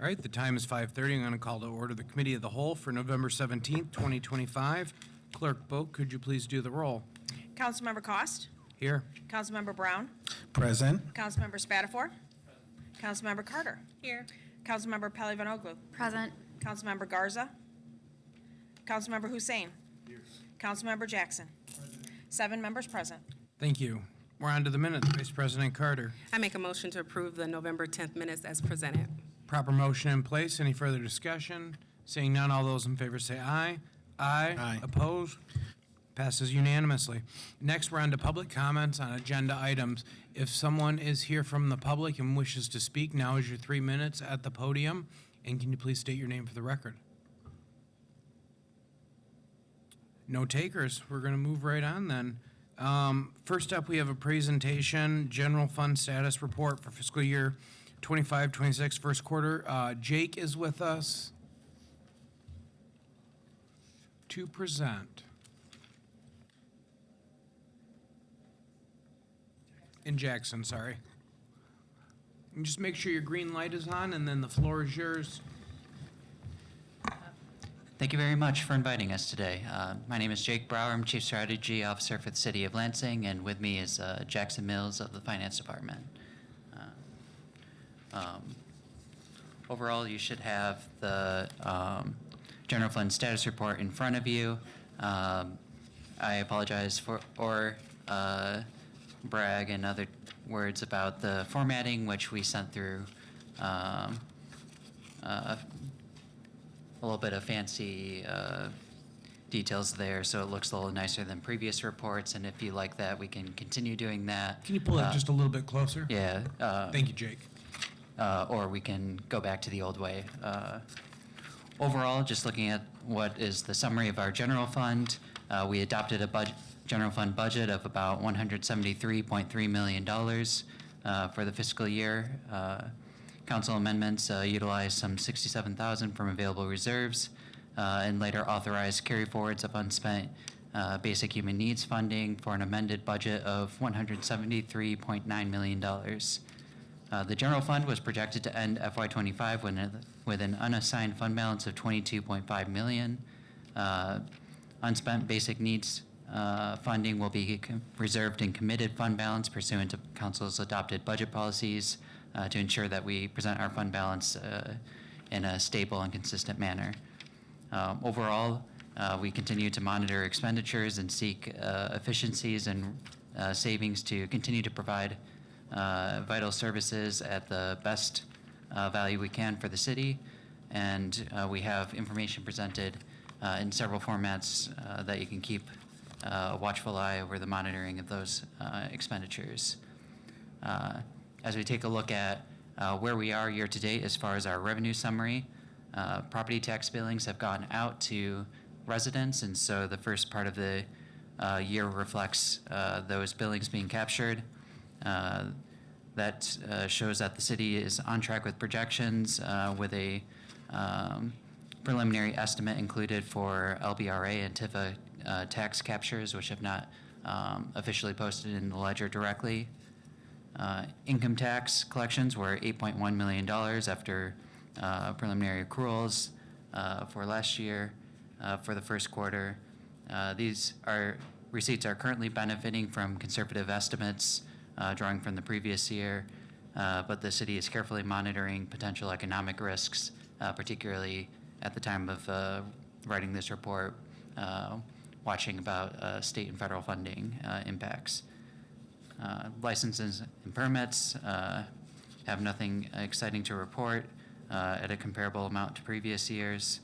All right, the time is 5:30. I'm going to call to order the Committee of the Whole for November 17th, 2025. Clerk Boak, could you please do the roll? Councilmember Cost? Here. Councilmember Brown? Present. Councilmember Spatafor? Councilmember Carter? Here. Councilmember Pelivanoglu? Present. Councilmember Garza? Councilmember Hussein? Here. Councilmember Jackson? 7 members present. Thank you. We're on to the minutes. Vice President Carter. I make a motion to approve the November 10th minutes as presented. Proper motion in place. Any further discussion? Seeing none, all those in favor say aye. Aye. Aye. Opposed? Passes unanimously. Next, we're on to public comments on agenda items. If someone is here from the public and wishes to speak, now is your 3 minutes at the podium. And can you please state your name for the record? No takers. We're going to move right on then. First up, we have a presentation, General Fund Status Report for fiscal year 25-26 first quarter. Jake is with us to present. In Jackson, sorry. And just make sure your green light is on, and then the floor is yours. Thank you very much for inviting us today. My name is Jake Brower. I'm Chief Strategy Officer for the City of Lansing, and with me is Jackson Mills of the Finance Department. Overall, you should have the General Fund Status Report in front of you. I apologize for brag and other words about the formatting, which we sent through a little bit of fancy details there, so it looks a little nicer than previous reports. And if you like that, we can continue doing that. Can you pull it just a little bit closer? Yeah. Thank you, Jake. Or we can go back to the old way. Overall, just looking at what is the summary of our general fund, we adopted a general fund budget of about $173.3 million for the fiscal year. Council amendments utilized some $67,000 from available reserves and later authorized carry forwards of unspent basic human needs funding for an amended budget of $173.9 million. The general fund was projected to end FY25 with an unassigned fund balance of $22.5 million. Unspent basic needs funding will be reserved in committed fund balance pursuant to Council's adopted budget policies to ensure that we present our fund balance in a stable and consistent manner. Overall, we continue to monitor expenditures and seek efficiencies and savings to continue to provide vital services at the best value we can for the city. And we have information presented in several formats that you can keep a watchful eye over the monitoring of those expenditures. As we take a look at where we are year to date as far as our revenue summary, property tax billings have gone out to residents, and so the first part of the year reflects those billings being captured. That shows that the city is on track with projections with a preliminary estimate included for LBRA and TIFA tax captures, which have not officially posted in the ledger directly. Income tax collections were $8.1 million after preliminary accruals for last year for the first quarter. These receipts are currently benefiting from conservative estimates drawing from the previous year, but the city is carefully monitoring potential economic risks, particularly at the time of writing this report, watching about state and federal funding impacts. Licenses and permits have nothing exciting to report at a comparable amount to previous years.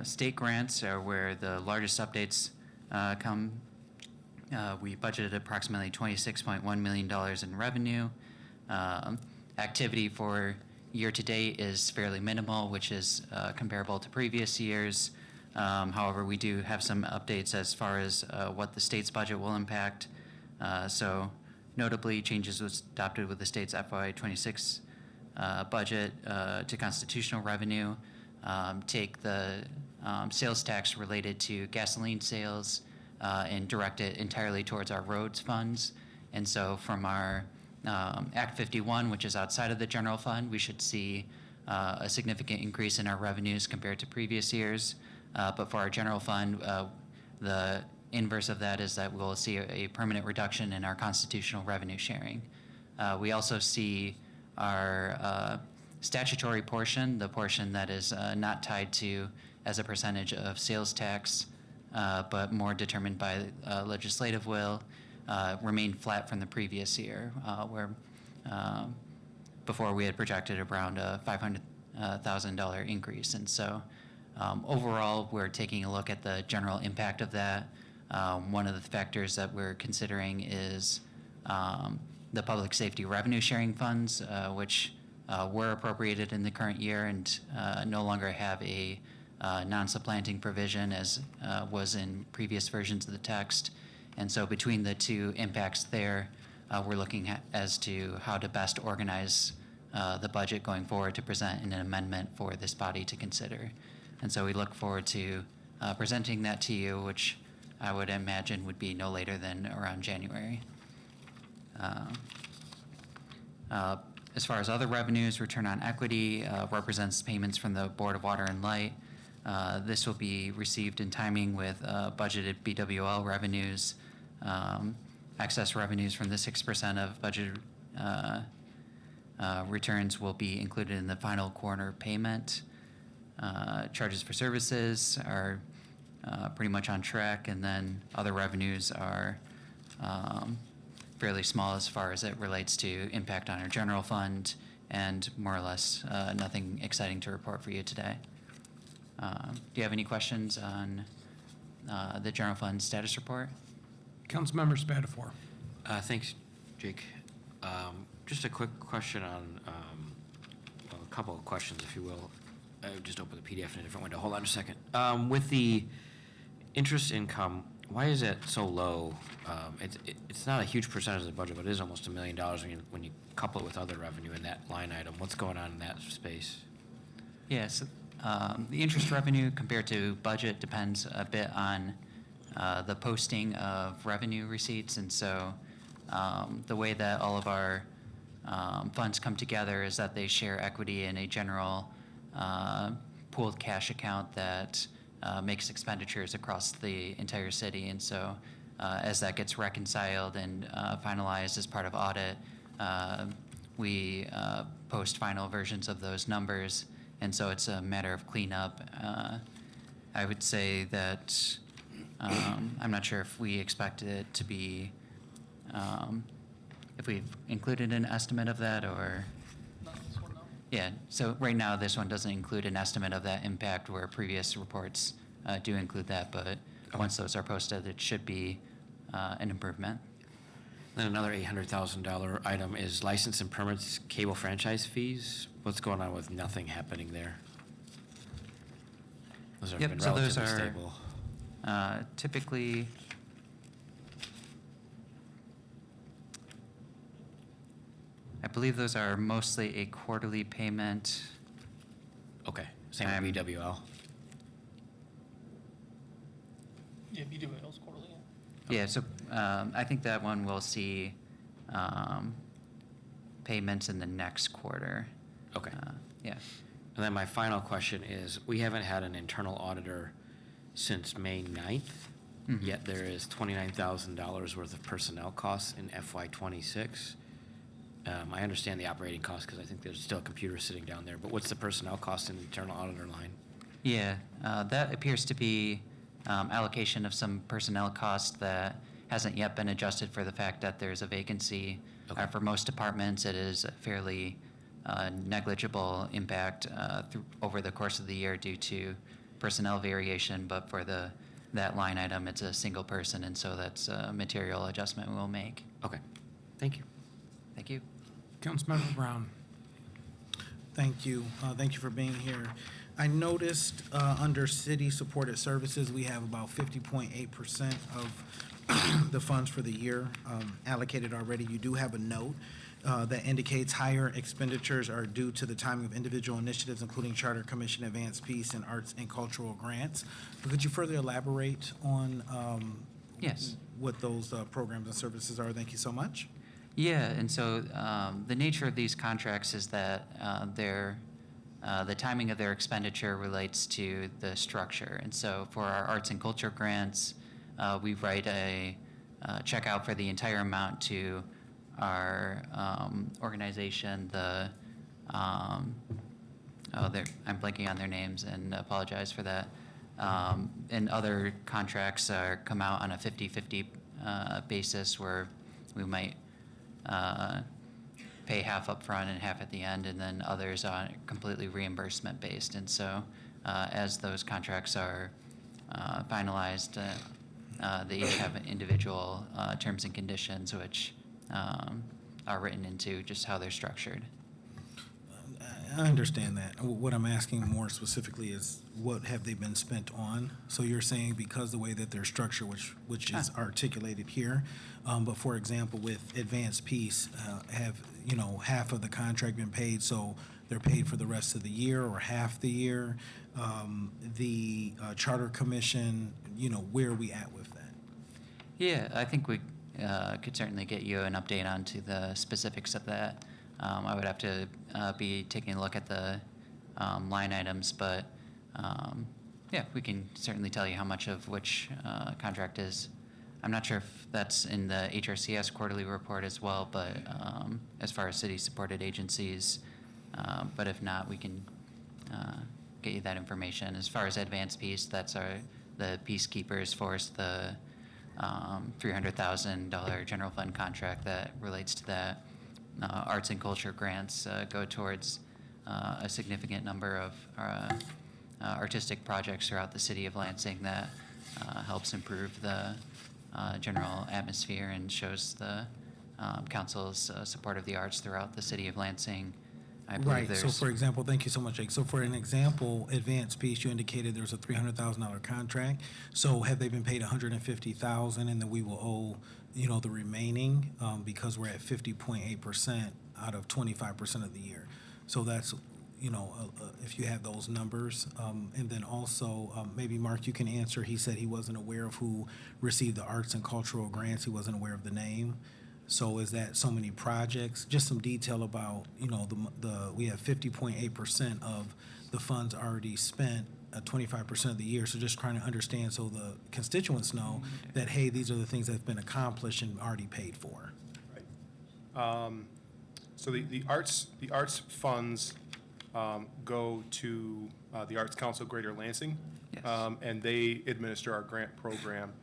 State grants are where the largest updates come. We budgeted approximately $26.1 million in revenue. Activity for year to date is fairly minimal, which is comparable to previous years. However, we do have some updates as far as what the state's budget will impact. So notably, changes was adopted with the state's FY26 budget to constitutional revenue, take the sales tax related to gasoline sales and direct it entirely towards our roads funds. And so from our Act 51, which is outside of the general fund, we should see a significant increase in our revenues compared to previous years. But for our general fund, the inverse of that is that we'll see a permanent reduction in our constitutional revenue sharing. We also see our statutory portion, the portion that is not tied to as a percentage of sales tax, but more determined by legislative will, remain flat from the previous year, where before we had projected around a $500,000 increase. And so overall, we're taking a look at the general impact of that. One of the factors that we're considering is the public safety revenue sharing funds, which were appropriated in the current year and no longer have a non-supplanting provision as was in previous versions of the text. And so between the two impacts there, we're looking at as to how to best organize the budget going forward to present in an amendment for this body to consider. And so we look forward to presenting that to you, which I would imagine would be no later than around January. As far as other revenues, return on equity represents payments from the Board of Water and Light. This will be received in timing with budgeted BWL revenues. Excess revenues from the 6% of budgeted returns will be included in the final quarter payment. Charges for services are pretty much on track, and then other revenues are fairly small as far as it relates to impact on our general fund, and more or less nothing exciting to report for you today. Do you have any questions on the general fund status report? Councilmember Spatafor. Thanks, Jake. Just a quick question on, well, a couple of questions, if you will. I just opened the PDF in a different window. Hold on a second. With the interest income, why is it so low? It's not a huge percentage of the budget, but it is almost $1 million when you couple it with other revenue in that line item. What's going on in that space? Yes. The interest revenue compared to budget depends a bit on the posting of revenue receipts. And so the way that all of our funds come together is that they share equity in a general pooled cash account that makes expenditures across the entire city. And so as that gets reconciled and finalized as part of audit, we post final versions of those numbers. And so it's a matter of cleanup. I would say that I'm not sure if we expect it to be, if we've included an estimate of that or. Yeah, so right now this one doesn't include an estimate of that impact where previous reports do include that, but once those are posted, it should be an improvement. Then another $800,000 item is license and permits cable franchise fees. What's going on with nothing happening there? Those have been So those relatively are stable. typically, I believe those are mostly a quarterly payment. Okay, same with BWL. Yeah, BWL's quarterly. Yeah, so I think that one will see payments in the next quarter. Okay. Yeah. And then my final question is, we haven't had an internal auditor since May 9th, yet there is $29,000 worth of personnel costs in FY '26. I understand the operating costs because I think there's still a computer sitting down there, but what's the personnel cost in the internal auditor line? Yeah, that appears to be allocation of some personnel costs that hasn't yet been adjusted for the fact that there's a vacancy. Okay. For most departments, it is a fairly negligible impact over the course of the year due to personnel variation, but for that line item, it's a single person, and so that's a material adjustment we'll make. Okay, thank you. Thank you. Councilmember Brown. Thank you. Thank you for being here. I noticed under city supported services, we have about 50.8% of the funds for the year allocated already. You do have a note that indicates higher expenditures are due to the timing of individual initiatives, including Charter Commission, Advanced Peace, and Arts and Cultural Grants. But could you further elaborate on Yes. what those programs and services are? Thank you so much. Yeah, and so the nature of these contracts is that they're the timing of their expenditure relates to the structure. And so for our arts and culture grants, we write a check out for the entire amount to our organization, I'm blanking on their names and apologize for that. And other contracts come out on a 50-50 basis where we might pay half up front and half at the end, and then others are completely reimbursement based. And so as those contracts are finalized, they each have individual terms and conditions which are written into just how they're structured. I understand that. What I'm asking more specifically is what have they been spent on? So you're saying because the way that they're structured, which is articulated here, but for example, with Advanced Peace, have, half of the contract been paid, so they're paid for the rest of the year or half the year? The Charter Commission, where are we at with that? Yeah, I think we could certainly get you an update onto the specifics of that. I would have to be taking a look at the line items, but yeah, we can certainly tell you how much of which contract is. I'm not sure if that's in the HRCS quarterly report as well, but as far as city-supported agencies, but if not, we can get you that information. As far as Advanced Peace, that's the Peacekeepers Force, the $300,000 general fund contract that relates to that. Arts and culture grants go towards a significant number of artistic projects throughout the city of Lansing that helps improve the general atmosphere and shows the council's support of the arts throughout the city of Lansing. I believe Right, so for example, thank you so much, Jake. So for an example, Advanced Peace, you indicated there's a $300,000 contract. So have they been paid $150,000 and then we will owe, the remaining because we're at 50.8% out of 25% of the year. So that's, if you have those numbers. And then also, maybe Mark, you can answer. He said he wasn't aware of who received the arts and cultural grants. He wasn't aware of the name. So is that so many projects? Just some detail about, we have 50.8% of the funds already spent, 25% of the year. So just trying to understand so the constituents know that, hey, these are the things that have been accomplished and already paid for. So the arts funds go to the Arts Council Greater Lansing. Yes. And they administer our grant program.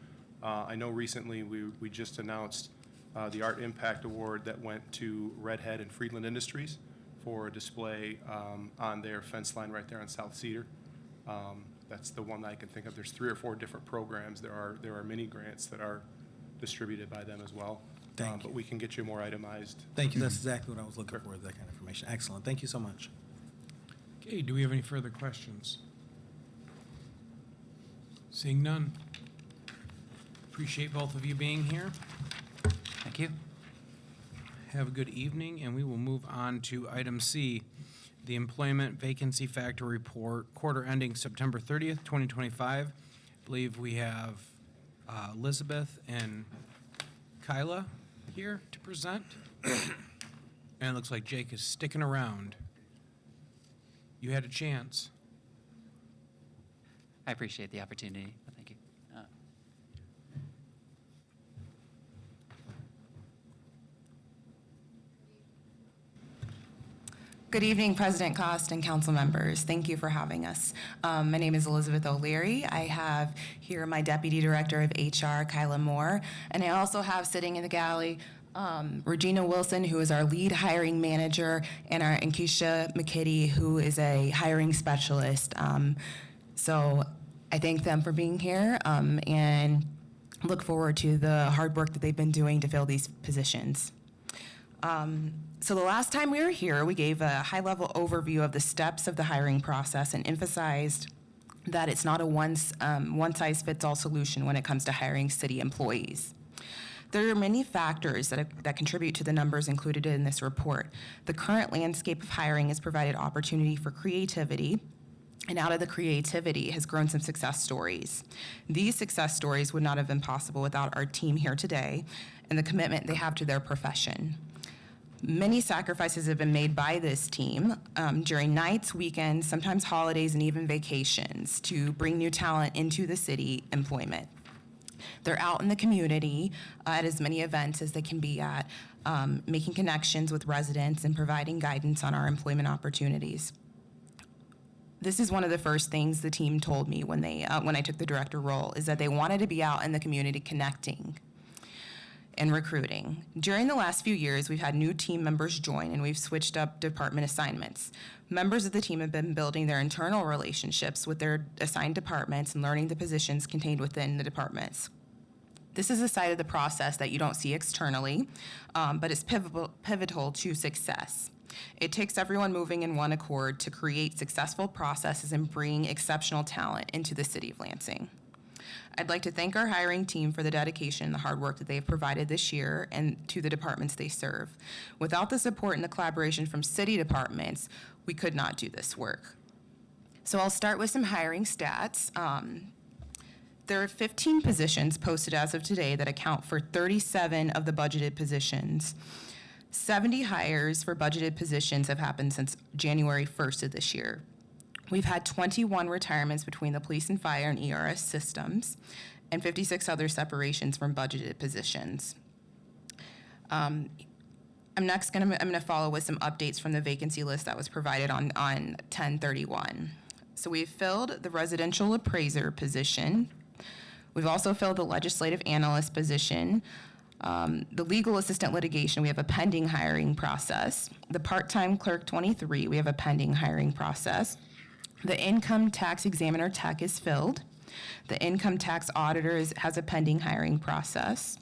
I know recently we just announced the Art Impact Award that went to Redhead and Friedland Industries for a display on their fence line right there on South Cedar. That's the one that I can think of. There's 3 or 4 different programs. There are mini grants that are distributed by them as well. Thank you. But we can get you more itemized. Thank you. That's exactly what I was looking for, that kind of information. Excellent. Thank you so much. Okay, do we have any further questions? Seeing none. Appreciate both of you being here. Thank you. Have a good evening, and we will move on to item C, the Employment Vacancy Factor Report, quarter ending September 30th, 2025. I believe we have Elizabeth and Kyla here to present. And it looks like Jake is sticking around. You had a chance. I appreciate the opportunity. Thank you. Good evening, President Cost and council members. Thank you for having us. My name is Elizabeth O'Leary. I have here my Deputy Director of HR, Kyla Moore, and I also have sitting in the gallery Regina Wilson, who is our lead hiring manager, and Keisha McKitty, who is a hiring specialist. So I thank them for being here and look forward to the hard work that they've been doing to fill these positions. So the last time we were here, we gave a high-level overview of the steps of the hiring process and emphasized that it's not a one-size-fits-all solution when it comes to hiring city employees. There are many factors that contribute to the numbers included in this report. The current landscape of hiring has provided opportunity for creativity, and out of the creativity has grown some success stories. These success stories would not have been possible without our team here today and the commitment they have to their profession. Many sacrifices have been made by this team during nights, weekends, sometimes holidays, and even vacations to bring new talent into the city employment. They're out in the community at as many events as they can be at, making connections with residents and providing guidance on our employment opportunities. This is one of the first things the team told me when I took the director role, is that they wanted to be out in the community connecting and recruiting. During the last few years, we've had new team members join, and we've switched up department assignments. Members of the team have been building their internal relationships with their assigned departments and learning the positions contained within the departments. This is a side of the process that you don't see externally, but it's pivotal to success. It takes everyone moving in one accord to create successful processes and bring exceptional talent into the city of Lansing. I'd like to thank our hiring team for the dedication and the hard work that they've provided this year and to the departments they serve. Without the support and the collaboration from city departments, we could not do this work. So I'll start with some hiring stats. There are 15 positions posted as of today that account for 37 of the budgeted positions. 70 hires for budgeted positions have happened since January 1st of this year. We've had 21 retirements between the police and fire and ERS systems, and 56 other separations from budgeted positions. I'm gonna follow with some updates from the vacancy list that was provided on 10/31. So we've filled the residential appraiser position. We've also filled the legislative analyst position. The legal assistant litigation, we have a pending hiring process. The part-time clerk 23, we have a pending hiring process. The income tax examiner tech is filled. The income tax auditor has a pending hiring process.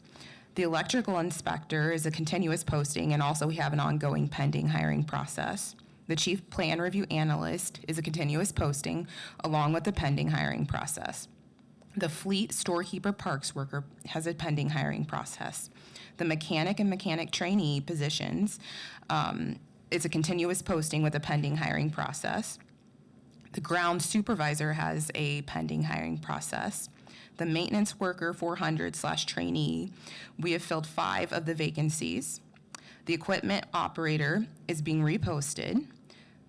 The electrical inspector is a continuous posting, and also we have an ongoing pending hiring process. The chief plan review analyst is a continuous posting, along with the pending hiring process. The fleet storekeeper parks worker has a pending hiring process. The mechanic and mechanic trainee positions is a continuous posting with a pending hiring process. The ground supervisor has a pending hiring process. The maintenance worker 400/trainee, we have filled 5 of the vacancies. The equipment operator is being reposted.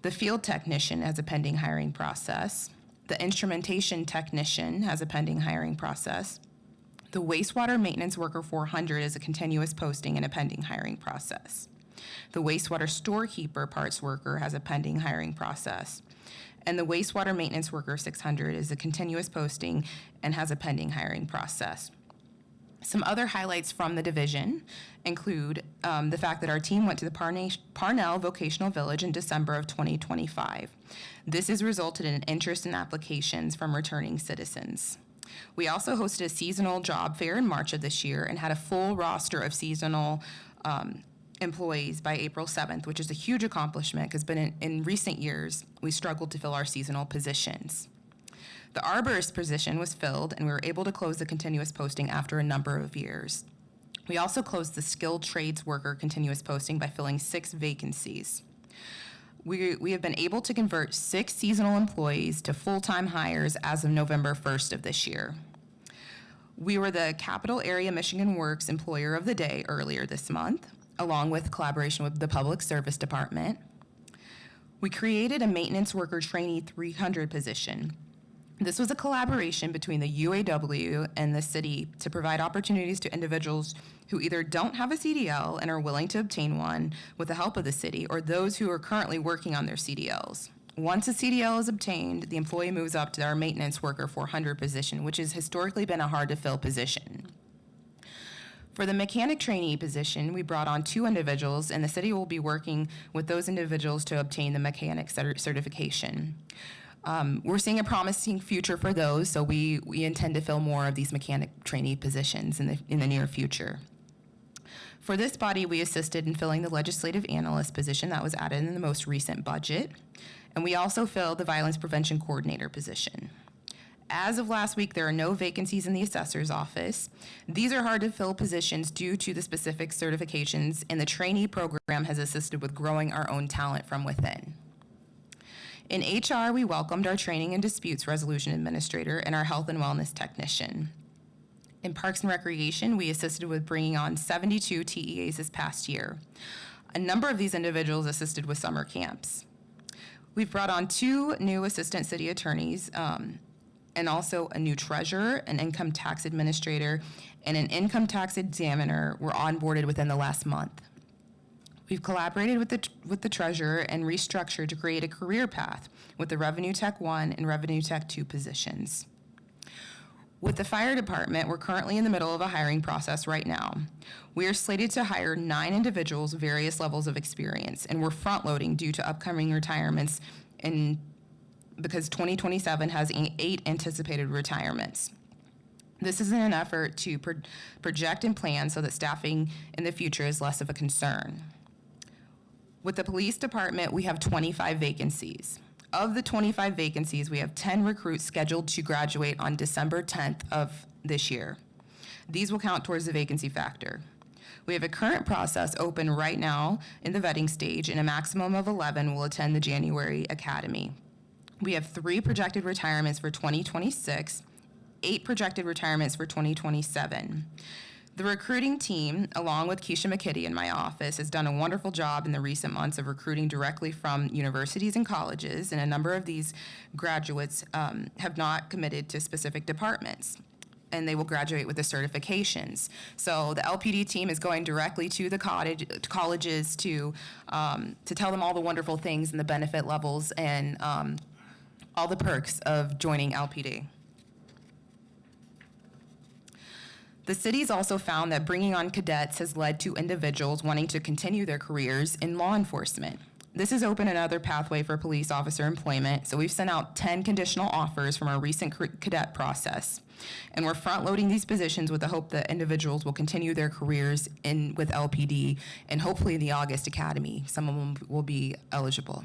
The field technician has a pending hiring process. The instrumentation technician has a pending hiring process. The wastewater maintenance worker 400 is a continuous posting and a pending hiring process. The wastewater storekeeper parts worker has a pending hiring process. And the wastewater maintenance worker 600 is a continuous posting and has a pending hiring process. Some other highlights from the division include the fact that our team went to the Parnell Vocational Village in December of 2025. This has resulted in interest in applications from returning citizens. We also hosted a seasonal job fair in March of this year and had a full roster of seasonal employees by April 7th, which is a huge accomplishment because in recent years, we struggled to fill our seasonal positions. The arborist position was filled, and we were able to close the continuous posting after a number of years. We also closed the skilled trades worker continuous posting by filling 6 vacancies. We have been able to convert 6 seasonal employees to full-time hires as of November 1st of this year. We were the Capital Area Michigan Works Employer of the Day earlier this month, along with collaboration with the Public Service Department. We created a maintenance worker trainee 300 position. This was a collaboration between the UAW and the city to provide opportunities to individuals who either don't have a CDL and are willing to obtain one with the help of the city, or those who are currently working on their CDLs. Once a CDL is obtained, the employee moves up to our maintenance worker 400 position, which has historically been a hard-to-fill position. For the mechanic trainee position, we brought on 2 individuals, and the city will be working with those individuals to obtain the mechanic certification. We're seeing a promising future for those, so we intend to fill more of these mechanic trainee positions in the near future. For this body, we assisted in filling the legislative analyst position that was added in the most recent budget, and we also filled the violence prevention coordinator position. As of last week, there are no vacancies in the assessor's office. These are hard to fill positions due to the specific certifications, and the trainee program has assisted with growing our own talent from within. In HR, we welcomed our training and disputes resolution administrator and our health and wellness technician. In Parks and Recreation, we assisted with bringing on 72 TEAs this past year. A number of these individuals assisted with summer camps. We've brought on 2 new assistant city attorneys, and also a new treasurer, an income tax administrator, and an income tax examiner were onboarded within the last month. We've collaborated with the treasurer and restructured to create a career path with the Revenue Tech 1 and Revenue Tech 2 positions. With the fire department, we're currently in the middle of a hiring process right now. We are slated to hire 9 individuals, various levels of experience, and we're front-loading due to upcoming retirements because 2027 has 8 anticipated retirements. This is in an effort to project and plan so that staffing in the future is less of a concern. With the police department, we have 25 vacancies. Of the 25 vacancies, we have 10 recruits scheduled to graduate on December 10th of this year. These will count towards the vacancy factor. We have a current process open right now in the vetting stage, and a maximum of 11 will attend the January academy. We have 3 projected retirements for 2026, 8 projected retirements for 2027. The recruiting team, along with Keisha McKitty in my office, has done a wonderful job in the recent months of recruiting directly from universities and colleges, and a number of these graduates have not committed to specific departments, and they will graduate with the certifications. So the LPD team is going directly to the colleges to tell them all the wonderful things and the benefit levels and all the perks of joining LPD. The city's also found that bringing on cadets has led to individuals wanting to continue their careers in law enforcement. This has opened another pathway for police officer employment, so we've sent out 10 conditional offers from our recent cadet process. And we're front-loading these positions with the hope that individuals will continue their careers with LPD, and hopefully the August Academy. Some of them will be eligible.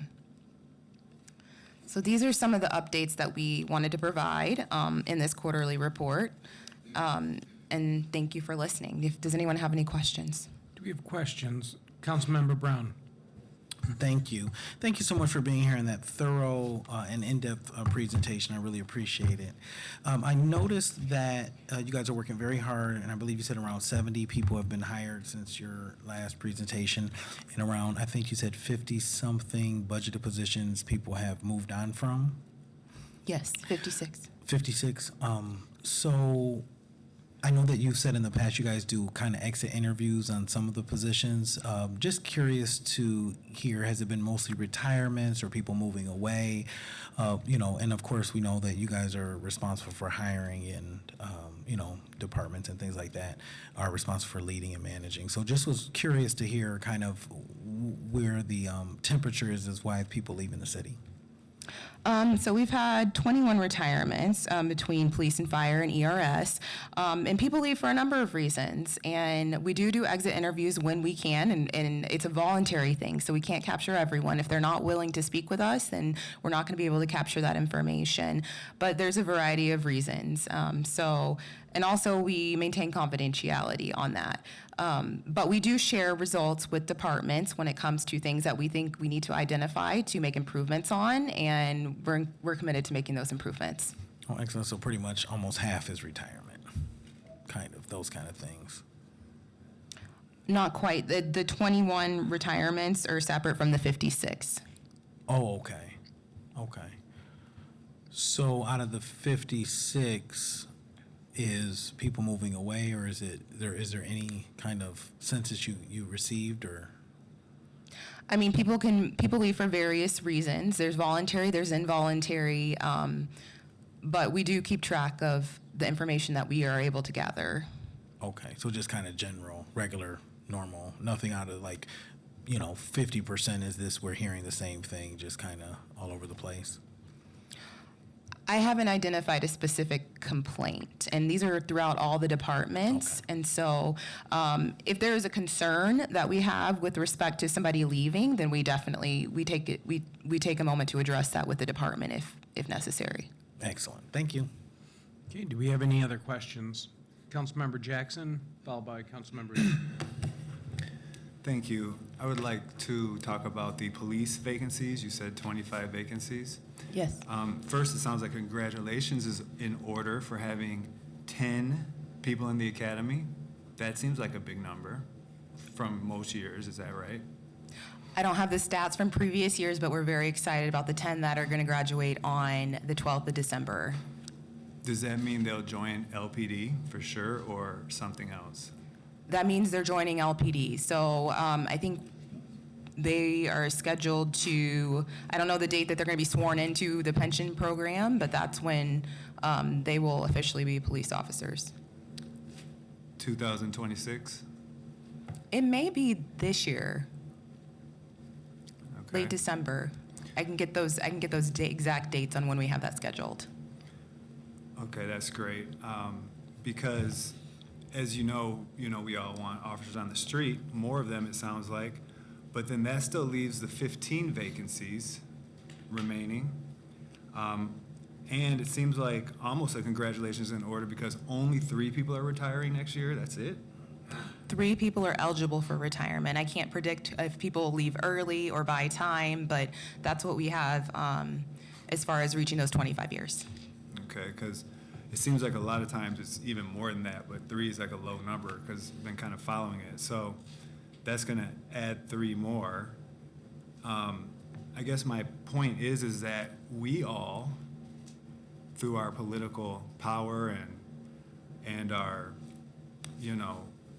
So these are some of the updates that we wanted to provide in this quarterly report. And thank you for listening. Does anyone have any questions? Do we have questions? Councilmember Brown. Thank you. Thank you so much for being here in that thorough and in-depth presentation. I really appreciate it. I noticed that you guys are working very hard, and I believe you said around 70 people have been hired since your last presentation, and around, I think you said 50-something budgeted positions people have moved on from? Yes, 56. 56. So I know that you've said in the past you guys do kind of exit interviews on some of the positions. Just curious to hear, has it been mostly retirements or people moving away? And of course we know that you guys are responsible for hiring and, departments and things like that, are responsible for leading and managing. So just was curious to hear kind of where the temperature is as why people leaving the city. So we've had 21 retirements between police and fire and ERS, and people leave for a number of reasons. And we do exit interviews when we can, and it's a voluntary thing, so we can't capture everyone. If they're not willing to speak with us, then we're not going to be able to capture that information. But there's a variety of reasons. And also we maintain confidentiality on that. But we do share results with departments when it comes to things that we think we need to identify to make improvements on, and we're committed to making those improvements. Oh, excellent. So pretty much almost half is retirement, kind of, those kind of things. Not quite. The 21 retirements are separate from the 56. Oh, okay. Okay. So out of the 56, is people moving away, or is there any kind of census you received, or? I mean, people leave for various reasons. There's voluntary, there's involuntary, but we do keep track of the information that we are able to gather. Okay, so just kind of general, regular, normal, nothing out of 50% is this, we're hearing the same thing, just kind of all over the place. I haven't identified a specific complaint, and these are throughout all the departments. Okay. And so if there is a concern that we have with respect to somebody leaving, then we definitely, we take a moment to address that with the department if necessary. Excellent, thank you. Okay, do we have any other questions? Councilmember Jackson, followed by Councilmember. Thank you. I would like to talk about the police vacancies. You said 25 vacancies. Yes. First, it sounds like congratulations is in order for having 10 people in the academy. That seems like a big number from most years. Is that right? I don't have the stats from previous years, but we're very excited about the 10 that are going to graduate on the 12th of December. Does that mean they'll join LPD for sure or something else? That means they're joining LPD. So I think they are scheduled to, I don't know the date that they're going to be sworn into the pension program, but that's when they will officially be police officers. 2026? It may be this year, Okay. late December. I can get those exact dates on when we have that scheduled. Okay, that's great. Because as you know, we all want officers on the street, more of them it sounds like, but then that still leaves the 15 vacancies remaining. And it seems like almost a congratulations in order because only 3 people are retiring next year. That's it? 3 people are eligible for retirement. I can't predict if people will leave early or by time, but that's what we have as far as reaching those 25 years. Okay, because it seems like a lot of times it's even more than that, but 3 is like a low number because I've been kind of following it. So that's going to add 3 more. I guess my point is that we all, through our political power and our,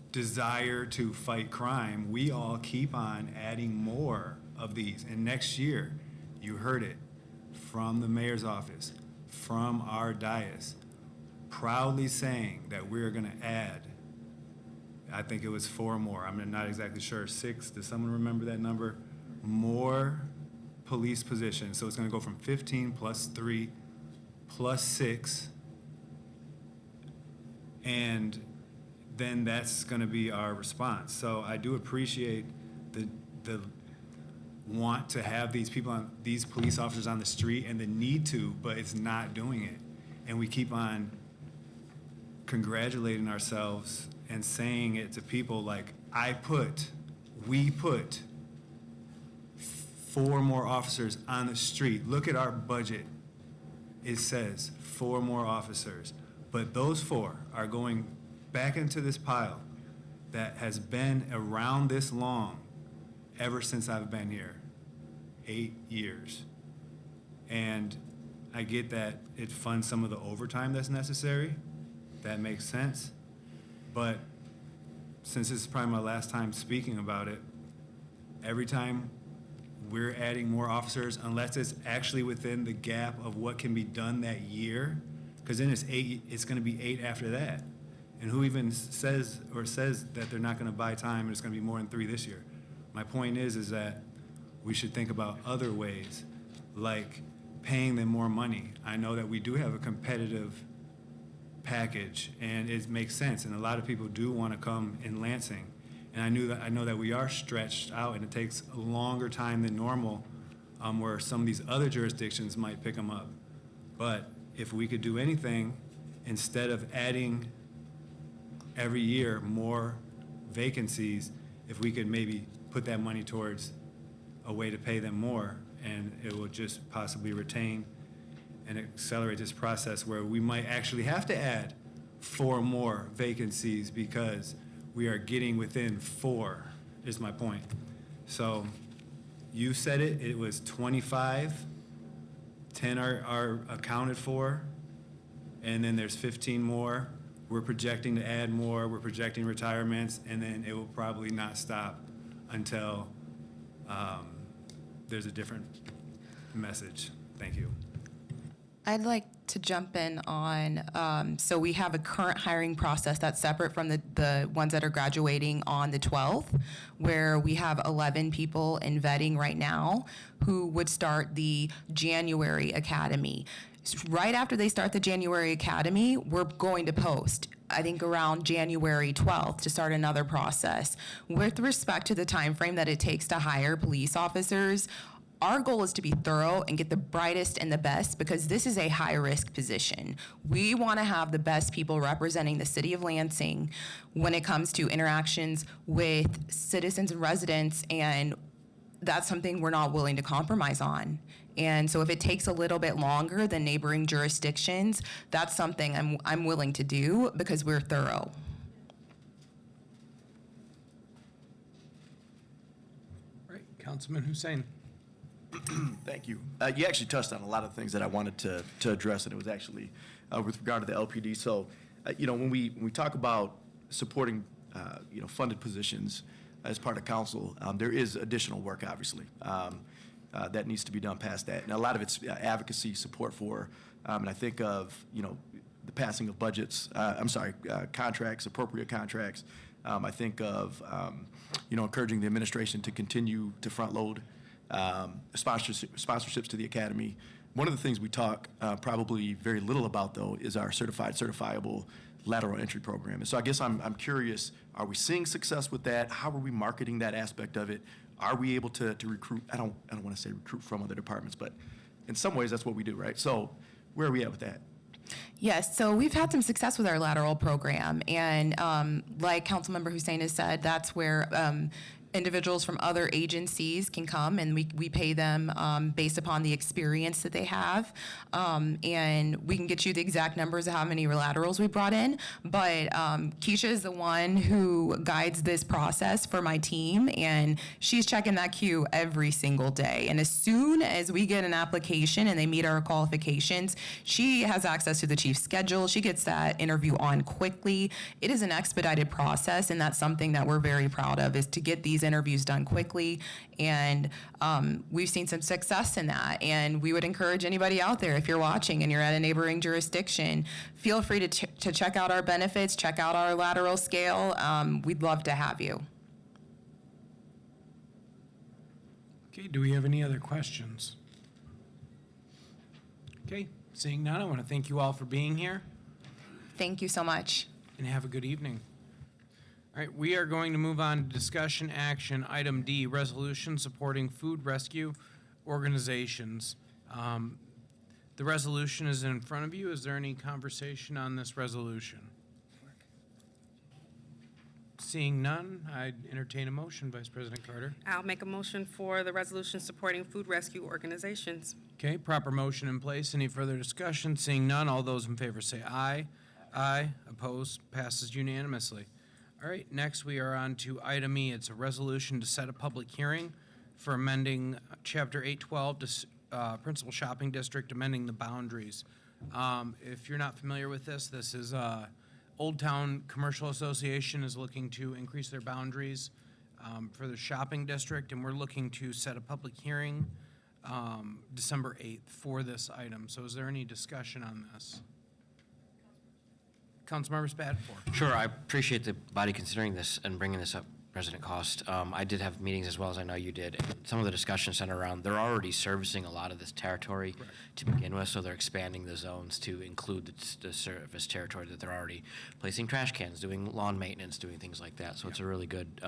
desire to fight crime, we all keep on adding more of these. And next year, you heard it from the mayor's office, from our dais, proudly saying that we're going to add, I think it was 4 more, I'm not exactly sure, 6, does someone remember that number? More police positions. So it's going to go from 15 plus 3 plus 6, and then that's going to be our response. So I do appreciate the want to have these police officers on the street and the need to, but it's not doing it. And we keep on congratulating ourselves and saying it to people like, we put 4 more officers on the street. Look at our budget. It says 4 more officers. But those 4 are going back into this pile that has been around this long ever since I've been here, 8 years. And I get that it funds some of the overtime that's necessary. That makes sense. But since this is probably my last time speaking about it, every time we're adding more officers, unless it's actually within the gap of what can be done that year, because then it's 8, it's going to be 8 after that. And who even says that they're not going to buy time and it's going to be more than 3 this year? My point is that we should think about other ways, like paying them more money. I know that we do have a competitive package, and it makes sense, and a lot of people do want to come in Lansing. And I know that we are stretched out, and it takes a longer time than normal, where some of these other jurisdictions might pick them up. But if we could do anything, instead of adding every year more vacancies, if we could maybe put that money towards a way to pay them more, and it will just possibly retain and accelerate this process where we might actually have to add 4 more vacancies because we are getting within 4, is my point. So you said it was 25, 10 are accounted for, and then there's 15 more. We're projecting to add more, we're projecting retirements, and then it will probably not stop until there's a different message. Thank you. I'd like to jump in on, so we have a current hiring process that's separate from the ones that are graduating on the 12th, where we have 11 people in vetting right now who would start the January Academy. Right after they start the January Academy, we're going to post, I think around January 12th, to start another process. With respect to the time frame that it takes to hire police officers, our goal is to be thorough and get the brightest and the best, because this is a high-risk position. We want to have the best people representing the city of Lansing when it comes to interactions with citizens and residents, and that's something we're not willing to compromise on. And so if it takes a little bit longer than neighboring jurisdictions, that's something I'm willing to do because we're thorough. Right, Councilman Hussein. Thank you. You actually touched on a lot of things that I wanted to address, and it was actually with regard to the LPD. So, when we talk about supporting, funded positions as part of council, there is additional work, obviously, that needs to be done past that. And a lot of it's advocacy support for, and I think of, the passing of budgets, contracts, appropriate contracts. I think of, encouraging the administration to continue to front load sponsorships to the academy. One of the things we talk probably very little about, though, is our certifiable lateral entry program. And so I guess I'm curious, are we seeing success with that? How are we marketing that aspect of it? Are we able to recruit? I don't want to say recruit from other departments, but in some ways that's what we do, right? So where are we at with that? Yes, so we've had some success with our lateral program, and like Councilmember Hussein has said, that's where individuals from other agencies can come, and we pay them based upon the experience that they have, and we can get you the exact numbers of how many laterals we brought in, but Keisha is the one who guides this process for my team, and she's checking that queue every single day, and as soon as we get an application and they meet our qualifications, she has access to the chief's schedule. She gets that interview on quickly. It is an expedited process, and that's something that we're very proud of, is to get these interviews done quickly, and we've seen some success in that, and we would encourage anybody out there, if you're watching and you're at a neighboring jurisdiction, feel free to check out our benefits, check out our lateral scale. We'd love to have you. Okay, do we have any other questions? Okay, seeing none, I want to thank you all for being here, Thank you so much. and have a good evening. All right, we are going to move on to discussion action, item D, resolution supporting food rescue organizations. The resolution is in front of you. Is there any conversation on this resolution? Seeing none, I'd entertain a motion, Vice President Carter. I'll make a motion for the resolution supporting food rescue organizations. Okay, proper motion in place. Any further discussion? Seeing none, all those in favor say aye. Aye. Opposed? Passes unanimously. All right, next we are on to item E. It's a resolution to set a public hearing for amending Chapter 812 to Principal Shopping District, amending the boundaries. If you're not familiar with this, this is Old Town Commercial Association is looking to increase their boundaries for the shopping district, and we're looking to set a public hearing December 8th for this item. So is there any discussion on this? Councilmember Spatafor. Sure, I appreciate the body considering this and bringing this up, President Cost. I did have meetings as well as I know you did. And some of the discussion centered around, they're already servicing a lot of this territory to begin with, so they're expanding the zones to include the service territory that they're already placing trash cans, doing lawn maintenance, doing things like that. So it's a really good,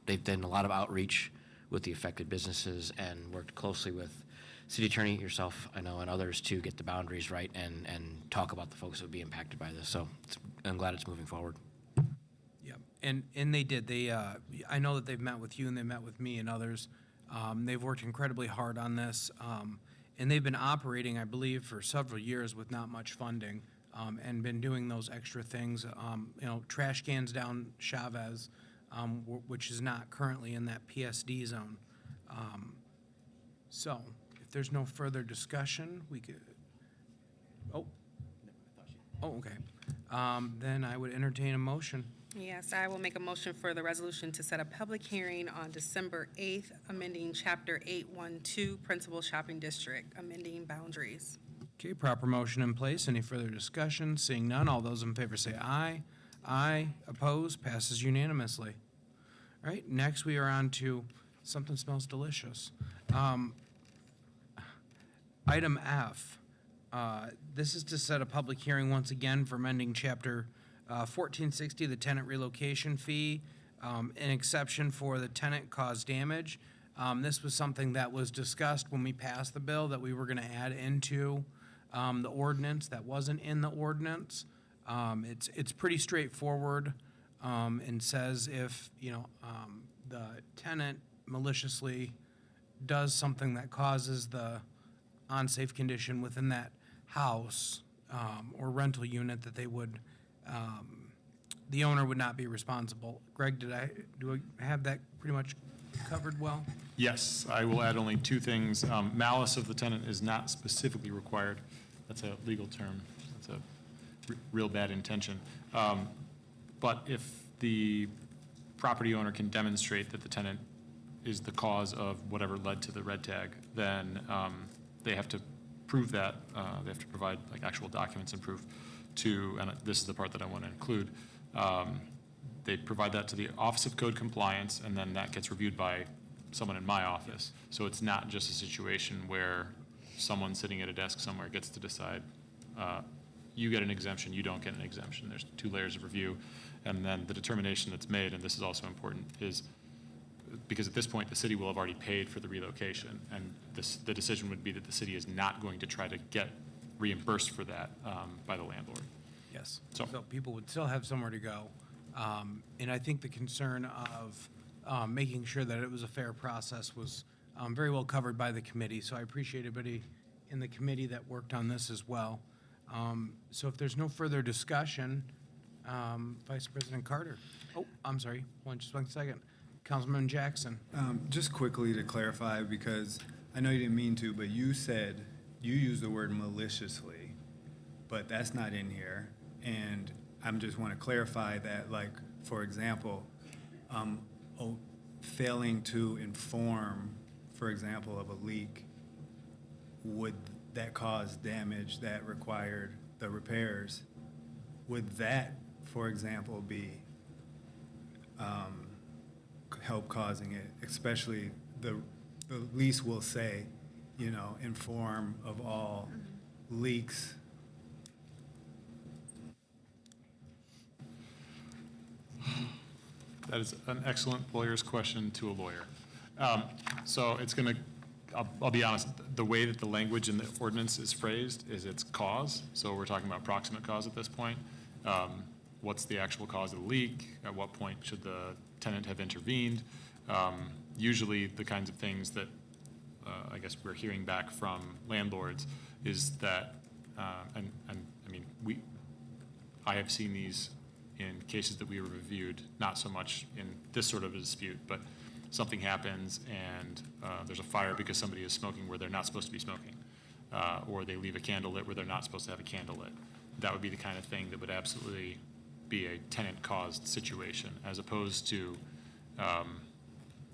they've done a lot of outreach with the affected businesses and worked closely with City Attorney, yourself, I know, and others to get the boundaries right and talk about the folks that would be impacted by this. So I'm glad it's moving forward. Yeah, and they did. I know that they've met with you and they met with me and others. They've worked incredibly hard on this, and they've been operating, I believe, for several years with not much funding, and been doing those extra things. Trash cans down Chavez, which is not currently in that PSD zone. So, if there's no further discussion, we could. Oh, okay. Then I would entertain a motion. Yes, I will make a motion for the resolution to set a public hearing on December 8th, amending Chapter 812, Principal Shopping District, amending boundaries. Okay, proper motion in place. Any further discussion? Seeing none, all those in favor say aye. Aye. Opposed? Passes unanimously. All right, next we are on to something smells delicious. Item F. This is to set a public hearing once again for amending Chapter 1460, the tenant relocation fee, an exception for the tenant caused damage. This was something that was discussed when we passed the bill that we were going to add into the ordinance that wasn't in the ordinance. It's pretty straightforward and says if the tenant maliciously does something that causes the unsafe condition within that house or rental unit, that they would, the owner would not be responsible. Greg, do I have that pretty much covered well? Yes, I will add only two things. Malice of the tenant is not specifically required. That's a legal term. That's a real bad intention. But if the property owner can demonstrate that the tenant is the cause of whatever led to the red tag, then they have to prove that. They have to provide like actual documents and proof to, and this is the part that I want to include. They provide that to the Office of Code Compliance, and then that gets reviewed by someone in my office. So it's not just a situation where someone sitting at a desk somewhere gets to decide, you get an exemption, you don't get an exemption. There's 2 layers of review. And then the determination that's made, and this is also important, is because at this point, the city will have already paid for the relocation. And the decision would be that the city is not going to try to get reimbursed for that by the landlord. Yes. So- So people would still have somewhere to go. And I think the concern of making sure that it was a fair process was very well covered by the committee. So I appreciate everybody in the committee that worked on this as well. So if there's no further discussion, Vice President Carter. Oh, I'm sorry. Just one second. Councilman Jackson. Just quickly to clarify, because I know you didn't mean to, but you said, you used the word maliciously, but that's not in here. And I just want to clarify that, like, for example, failing to inform, for example, of a leak, would that cause damage that required the repairs? Would that, for example, be help causing it? Especially the lease will say, inform of all leaks. That is an excellent lawyer's question to a lawyer. So it's going to, I'll be honest, the way that the language in the ordinance is phrased is it's cause. So we're talking about proximate cause at this point. What's the actual cause of the leak? At what point should the tenant have intervened? Usually the kinds of things that I guess we're hearing back from landlords is that, and I mean, I have seen these in cases that we reviewed, not so much in this sort of a dispute, but something happens and there's a fire because somebody is smoking where they're not supposed to be smoking, or they leave a candle lit where they're not supposed to have a candle lit. That would be the kind of thing that would absolutely be a tenant-caused situation, as opposed to, I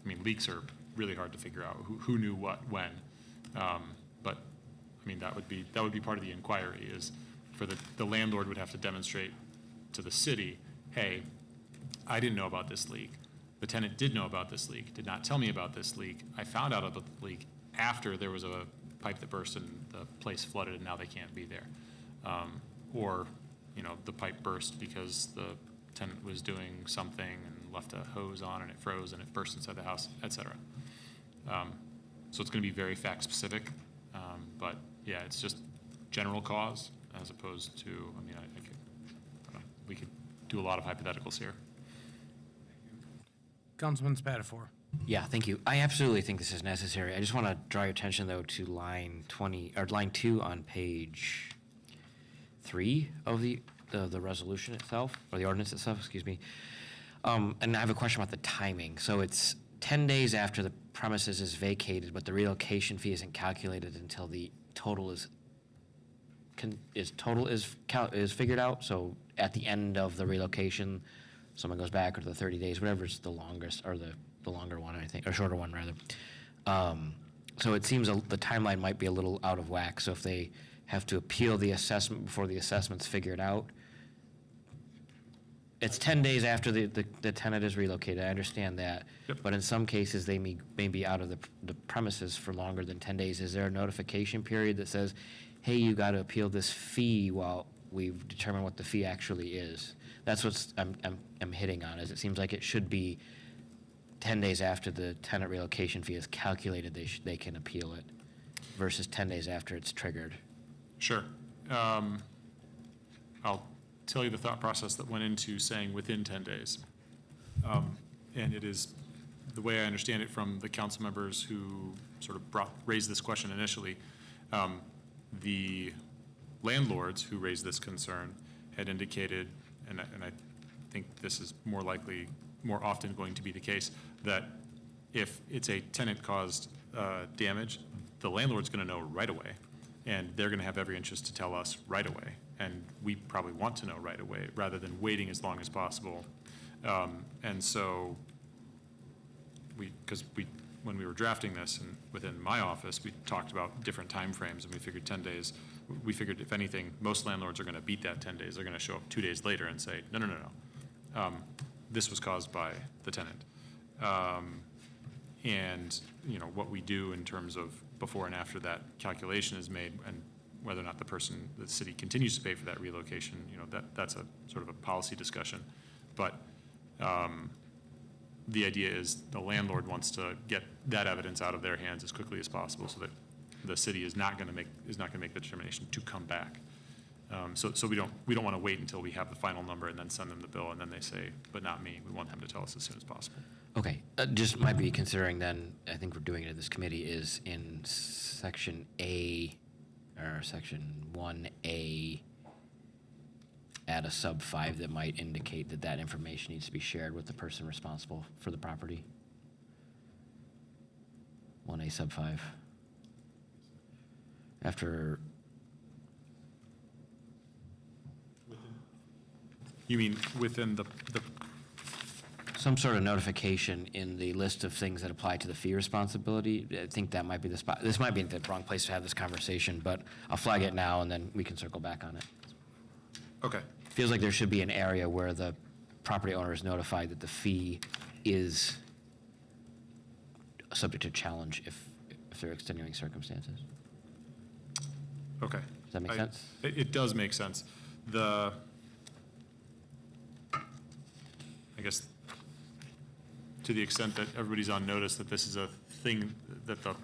mean, leaks are really hard to figure out who knew what when, but I mean that would be part of the inquiry, is for the landlord would have to demonstrate to the city, hey, I didn't know about this leak. The tenant did know about this leak, did not tell me about this leak. I found out about the leak after there was a pipe that burst and the place flooded and now they can't be there. Or, the pipe burst because the tenant was doing something and left a hose on and it froze and it burst inside the house, et cetera. So it's going to be very fact specific. But yeah, it's just general cause as opposed to, I mean, we could do a lot of hypotheticals here. Councilman Spatafor. Yeah, thank you. I absolutely think this is necessary. I just want to draw your attention, though, to line 2 on page 3 of the resolution itself, or the ordinance itself, excuse me. And I have a question about the timing. So it's 10 days after the premises is vacated, but the relocation fee isn't calculated until the total is figured out. So at the end of the relocation, someone goes back or the 30 days, whatever's the longest, or the longer one, I think, or shorter one rather. So it seems the timeline might be a little out of whack. So if they have to appeal the assessment before the assessment's figured out, it's 10 days after the tenant is relocated. I understand that. Yep. But in some cases, they may be out of the premises for longer than 10 days. Is there a notification period that says, hey, you got to appeal this fee while we've determined what the fee actually is? That's what I'm hitting on, is it seems like it should be 10 days after the tenant relocation fee is calculated, they can appeal it, versus 10 days after it's triggered. Sure. I'll tell you the thought process that went into saying within 10 days. And it is, the way I understand it from the council members who sort of raised this question initially, the landlords who raised this concern had indicated, and I think this is more often going to be the case, that if it's a tenant-caused damage, the landlord's going to know right away, and they're going to have every interest to tell us right away. And we probably want to know right away, rather than waiting as long as possible. And so when we were drafting this, and within my office, we talked about different timeframes, and we figured 10 days. We figured, if anything, most landlords are going to beat that 10 days. They're going to show up 2 days later and say, no. This was caused by the tenant. And, what we do in terms of before and after that calculation is made, and whether or not the city continues to pay for that relocation, that's a sort of a policy discussion. But the idea is the landlord wants to get that evidence out of their hands as quickly as possible, so that the city is not going to make the determination to come back. So we don't want to wait until we have the final number and then send them the bill, and then they say, but not me. We want them to tell us as soon as possible. Okay, just might be considering then, I think we're doing it in this committee, is in section A, or section 1A, add a sub 5 that might indicate that information needs to be shared with the person responsible for the property. 1A sub 5. After, You mean within the some sort of notification in the list of things that apply to the fee responsibility. I think that might be the spot. This might be the wrong place to have this conversation, but I'll flag it now, and then we can circle back on it. okay. Feels like there should be an area where the property owner is notified that the fee is subject to challenge if there are extenuating circumstances. Okay. Does that make sense? It does make sense. I guess, to the extent that everybody's on notice that this is a thing that the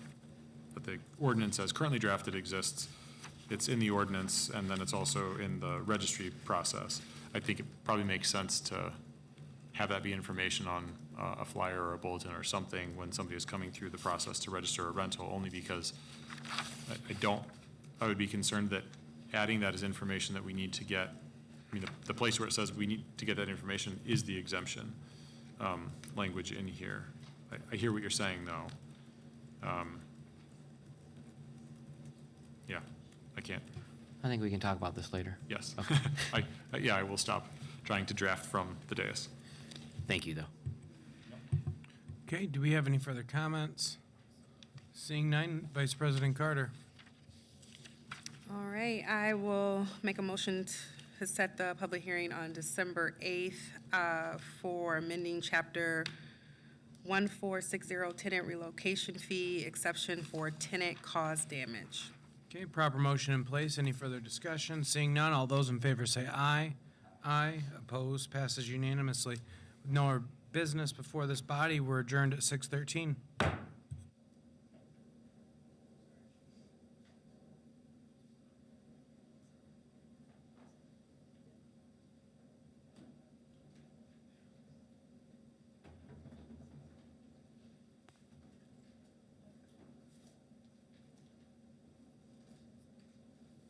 ordinance as currently drafted exists, it's in the ordinance, and then it's also in the registry process. I think it probably makes sense to have that be information on a flyer or a bulletin or something when somebody is coming through the process to register a rental, only because I would be concerned that adding that as information that we need to get, the place where it says we need to get that information is the exemption language in here. I hear what you're saying, though. Yeah, I can't. I think we can talk about this later. Yes. I will stop trying to draft from the dais. Thank you, though. Okay, do we have any further comments? Seeing none, Vice President Carter. All right, I will make a motion to set the public hearing on December 8th for amending Chapter 1460 tenant relocation fee, exception for tenant caused damage. Okay, proper motion in place. Any further discussion? Seeing none, all those in favor say aye. Aye. Opposed? Passes unanimously. With no more business before this body, we're adjourned at 6:13.